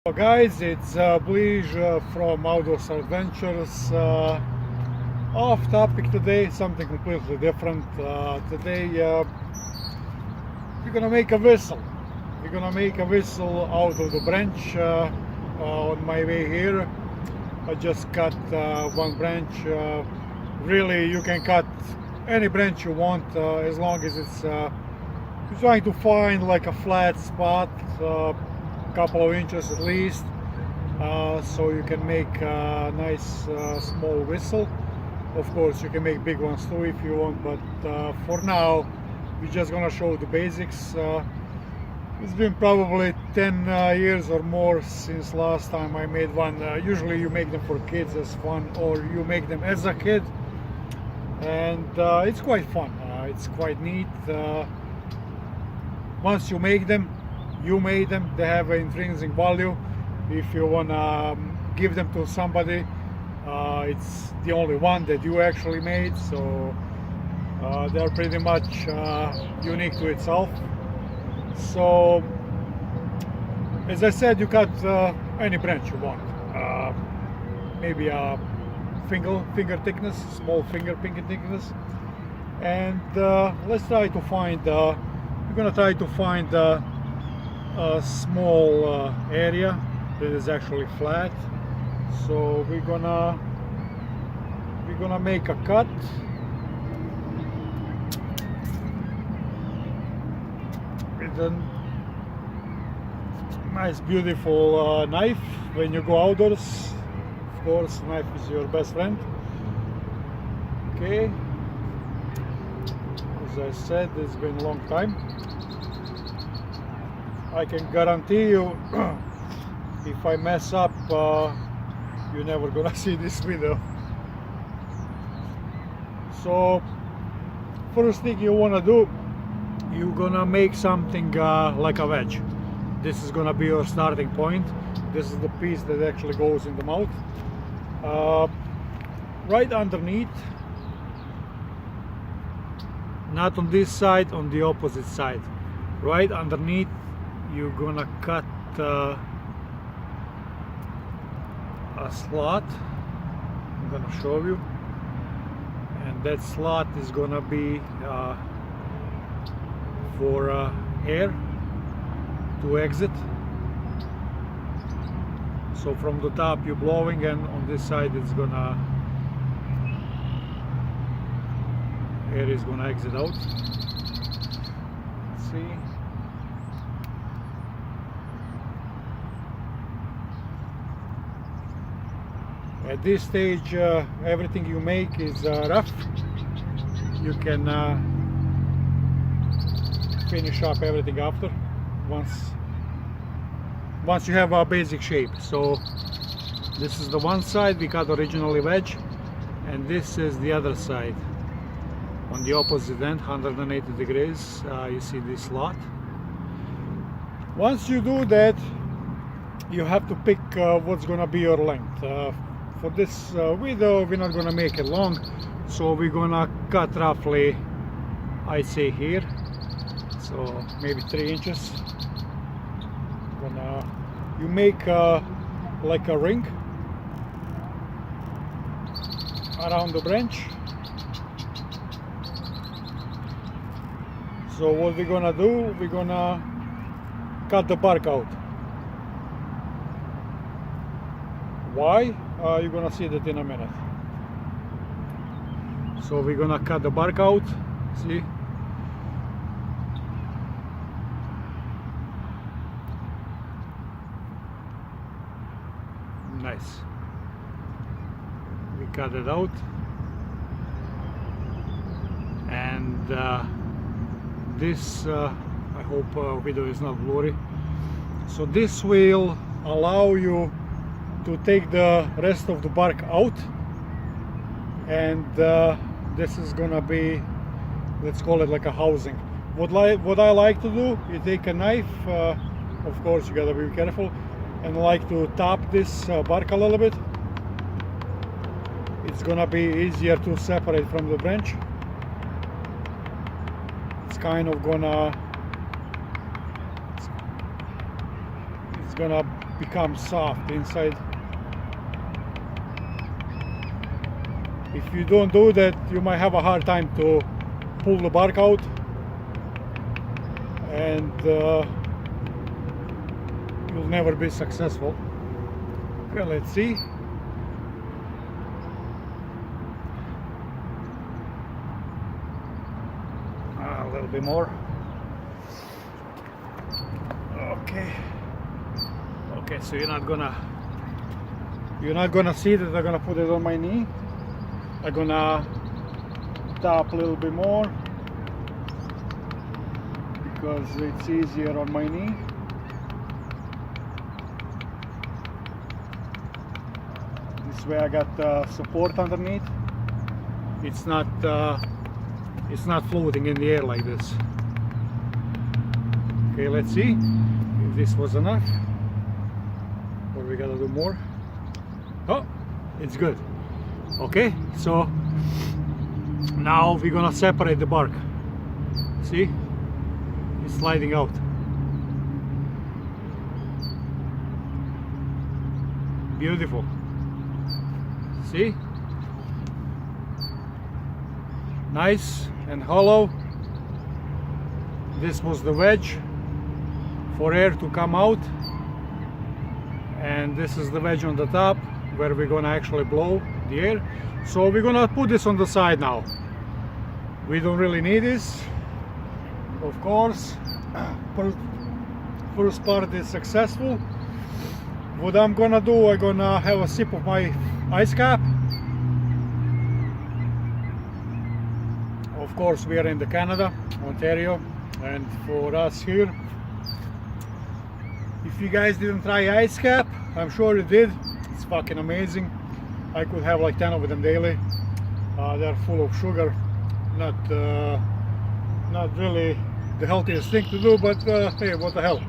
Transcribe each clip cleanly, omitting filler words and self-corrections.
Hello guys, it's Blij from Outdoors Adventures. Off topic today, something completely different. Today we're gonna make a whistle. We're gonna make a whistle out of the branch on my way here. I just cut one branch. Really, you can cut any branch you want as long as it's you're trying to find like a flat spot. Couple of inches at least, so you can make a nice small whistle. Of course you can make big ones too if you want, but for now we're just gonna show the basics. It's been probably 10 years or more since last time I made one. Usually you make them for kids as fun, or you make them as a kid, and it's quite fun. It's quite neat. Once you make them, they have an intrinsic value. If you wanna give them to somebody, it's the only one that you actually made, so they're pretty much unique to itself. So as I said, you cut any branch you want, maybe a finger thickness, small finger thickness, and let's try to find we're gonna try to find a small area that is actually flat. So we're gonna make a cut. With a nice beautiful knife. When you go outdoors, of course knife is your best friend. Okay, as I said, it's been a long time. I can guarantee you, if I mess up, you're never gonna see this video. So first thing you wanna do, you're gonna make something like a wedge. This is gonna be your starting point. This is the piece that actually goes in the mouth. Right underneath, not on this side, on the opposite side. Right underneath, you're gonna cut a slot. I'm gonna show you, and that slot is gonna be for air to exit. So from the top you're blowing, and on this side it's gonna air is gonna exit out. Let's see. At this stage, everything you make is rough. You can finish up everything after, once you have a basic shape. So this is the one side we cut originally wedge, and this is the other side. On the opposite end, 180 degrees, you see this slot. Once you do that, you have to pick what's gonna be your length. For this video, we're not gonna make it long, so we're gonna cut roughly, I'd say here, so maybe 3 inches. You make like a ring around the branch. So what we're gonna do, we're gonna cut the bark out. Why? You're gonna see that in a minute. So we're gonna cut the bark out. See? Nice. We cut it out, and this I hope video is not blurry. So this will allow you to take the rest of the bark out, and this is gonna be, let's call it like a housing. What I like to do, you take a knife, of course you gotta be careful, and like to tap this bark a little bit. It's gonna be easier to separate from the branch. It's kind of gonna becomes soft inside. If you don't do that, you might have a hard time to pull the bark out, and you'll never be successful. Okay, let's see. A little bit more. Okay. Okay, so you're not gonna see that I'm gonna put it on my knee. I'm gonna tap a little bit more because it's easier on my knee. This way I got support underneath. It's not floating in the air like this. Okay, let's see if this was enough or we gotta do more. Oh, it's good. Okay, so now we're gonna separate the bark. See, it's sliding out. Beautiful. See, nice and hollow. This was the wedge for air to come out, and this is the wedge on the top where we're gonna actually blow the air. So we're gonna put this on the side now. We don't really need this, of course. First part is successful. What I'm gonna do, I'm gonna have a sip of my ice cap. Of course, we are in the Canada, Ontario, and for us here, if you guys didn't try ice cap, I'm sure you did. It's fucking amazing. I could have like 10 of them daily. They're full of sugar. Not really the healthiest thing to do, but hey, what the hell.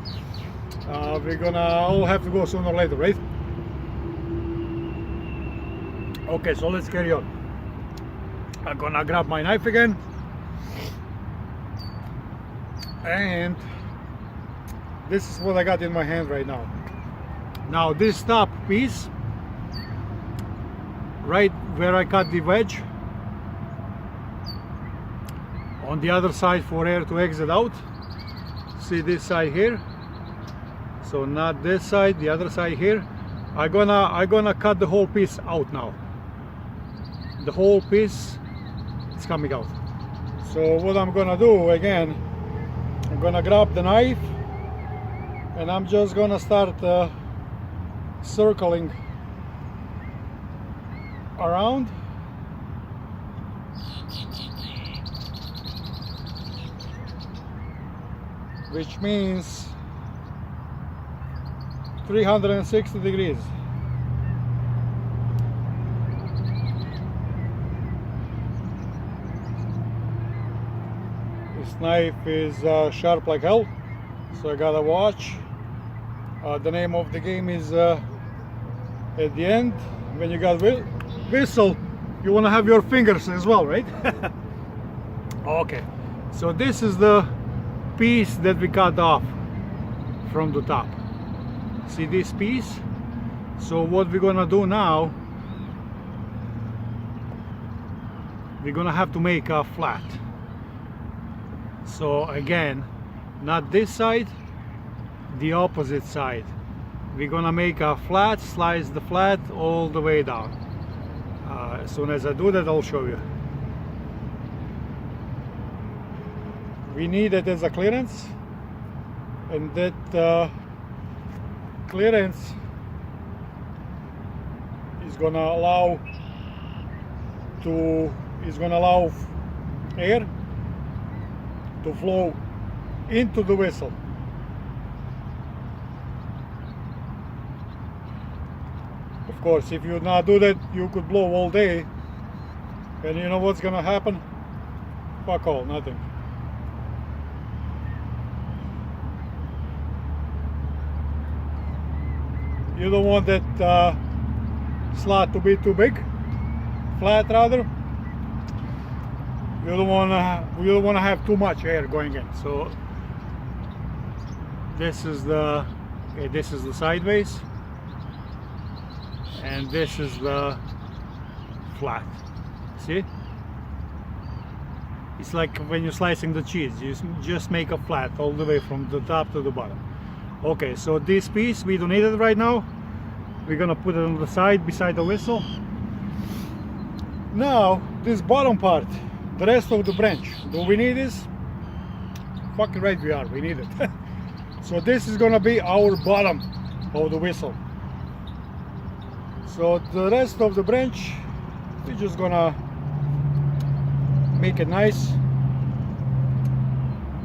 We're gonna all have to go sooner or later, right? Okay, so let's carry on. I'm gonna grab my knife again, and this is what I got in my hand right now. Now this top piece, right where I cut the wedge, on the other side for air to exit out. See this side here? So not this side, the other side here. I'm gonna cut the whole piece out now. The whole piece is coming out. So what I'm gonna do again, I'm gonna grab the knife and I'm just gonna start circling around. Which means 360 degrees. This knife is sharp like hell, so I gotta watch. The name of the game is at the end, when you got whistle, you want to have your fingers as well, right? Okay, so this is the piece that we cut off from the top. See this piece? So what we're gonna do now, we're gonna have to make a flat. So again, not this side, the opposite side. We're gonna make a flat, slice the flat all the way down. As soon as I do that, I'll show you. We need it as a clearance, and that clearance is gonna allow air to flow into the whistle. Of course, if you not do that, you could blow all day, and you know what's gonna happen? Fuck all, nothing. You don't want that slot to be too big, flat rather. You don't want to have too much air going in. So this is the Okay, this is the sideways, and this is the flat. See? It's like when you're slicing the cheese, you just make a flat all the way from the top to the bottom. Okay, so this piece, we don't need it right now. We're gonna put it on the side beside the whistle. Now, this bottom part, the rest of the branch, do we need this? Fucking right we are, we need it. So this is gonna be our bottom of the whistle. So the rest of the branch, we're just gonna make it nice.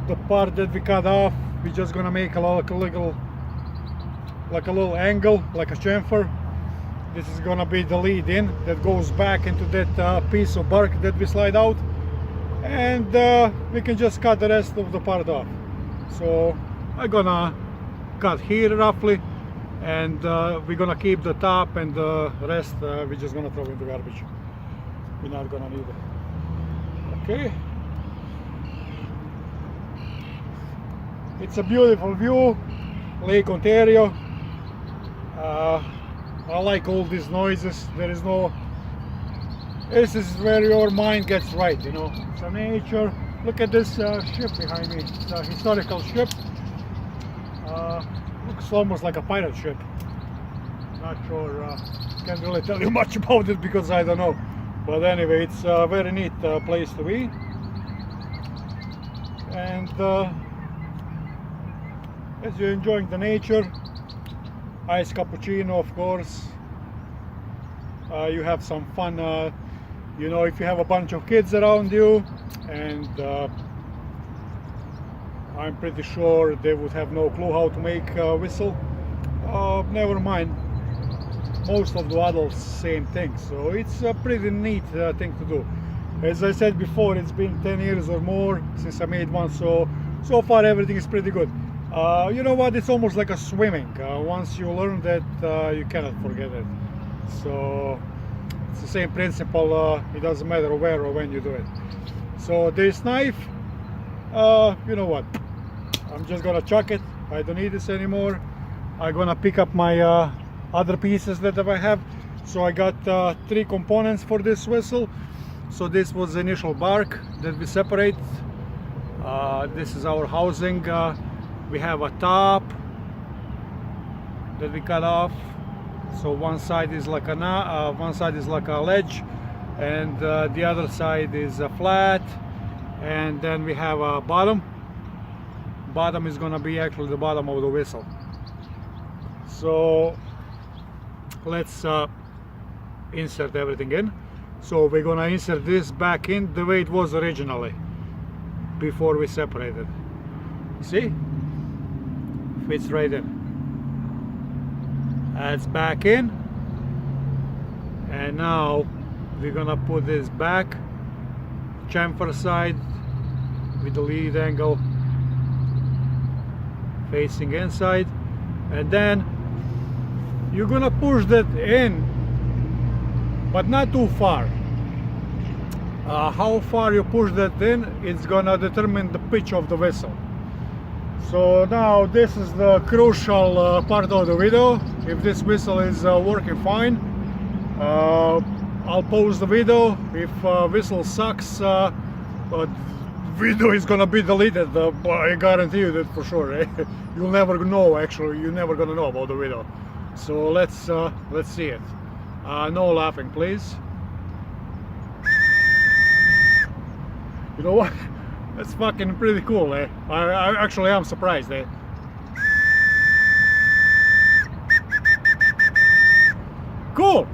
The part that we cut off, we're just gonna make a little angle, like a chamfer. This is gonna be the lead in that goes back into that piece of bark that we slide out, and we can just cut the rest of the part off. So I'm gonna cut here roughly, and we're gonna keep the top, and the rest we're just gonna throw in the garbage. We're not gonna need it. Okay, it's a beautiful view, Lake Ontario. I like all these noises. This is where your mind gets right, you know. It's a nature. Look at this ship behind me. It's a historical ship. Looks almost like a pirate ship. Not sure, can't really tell you much about it because I don't know. But anyway, it's a very neat place to be. And as you're enjoying the nature, iced cappuccino, of course. You have some fun, you know, if you have a bunch of kids around you, and I'm pretty sure they would have no clue how to make a whistle. Never mind, most of the adults, same thing. So it's a pretty neat thing to do. As I said before, it's been 10 years or more since I made one, so far everything is pretty good. You know what, it's almost like a swimming. Once you learn that, you cannot forget it. So it's the same principle, it doesn't matter where or when you do it. So this knife, you know what, I'm just gonna chuck it. I don't need this anymore. I'm gonna pick up my other pieces that I have. So I got 3 components for this whistle. So this was the initial bark that we separate. This is our housing. We have a top that we cut off. So one side is like a ledge, and the other side is a flat. And then we have a bottom. Bottom is gonna be actually the bottom of the whistle. So let's insert everything in. So we're gonna insert this back in the way it was originally before we separated. See? Fits right in. That's back in. And now we're gonna put this back, chamfer side with the lead angle facing inside, and then you're gonna push that in, but not too far. How far you push that in, it's gonna determine the pitch of the whistle. So now this is the crucial part of the video. If this whistle is working fine, I'll pause the video. If whistle sucks, video is gonna be deleted. I guarantee you that for sure. Eh? You'll never know. Actually, you're never gonna know about the video. So let's see it. No laughing, please. You know what? That's fucking pretty cool, eh? I actually am surprised, eh? Cool!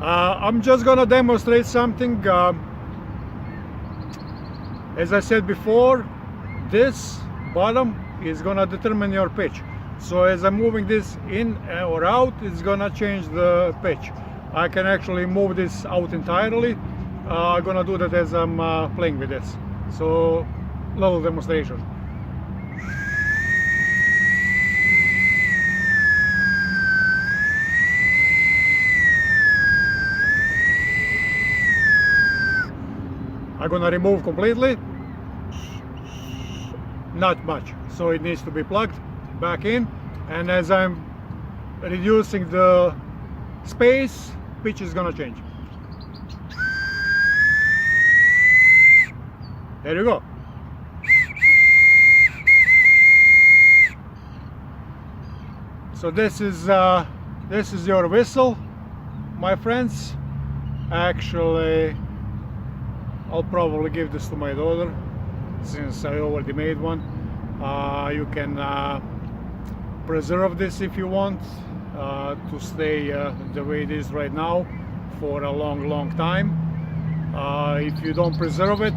I'm just gonna demonstrate something. As I said before, this bottom is gonna determine your pitch. So as I'm moving this in or out, it's gonna change the pitch. I can actually move this out entirely. I'm gonna do that as I'm playing with this. So, little demonstration. I'm gonna remove completely. Not much, so it needs to be plugged back in. and as I'm reducing the space, pitch is gonna change. There you go. So this is your whistle, my friends. Actually, I'll probably give this to my daughter since I already made one. You can preserve this if you want to stay the way it is right now for a long time. If you don't preserve it,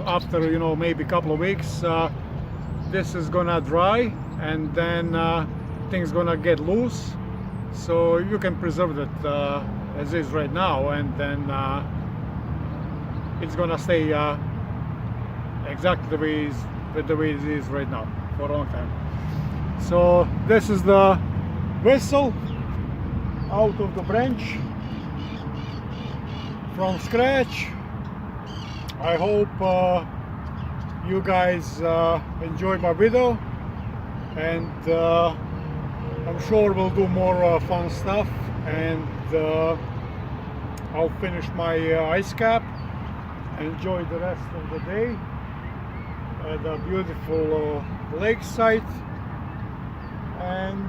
after maybe a couple of weeks, this is gonna dry, and then things gonna get loose. So you can preserve it as is right now, and then it's gonna stay exactly the way it is right now for a long time. So this is the whistle out of the branch from scratch. I hope you guys enjoy my video, and I'm sure we'll do more fun stuff, and I'll finish my ice cap, enjoy the rest of the day at a beautiful lakeside, and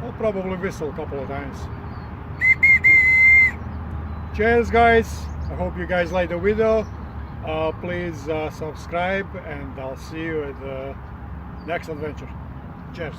I'll probably whistle a couple of times. Cheers guys, I hope you guys like the video. Please subscribe, and I'll see you at the next adventure. Cheers.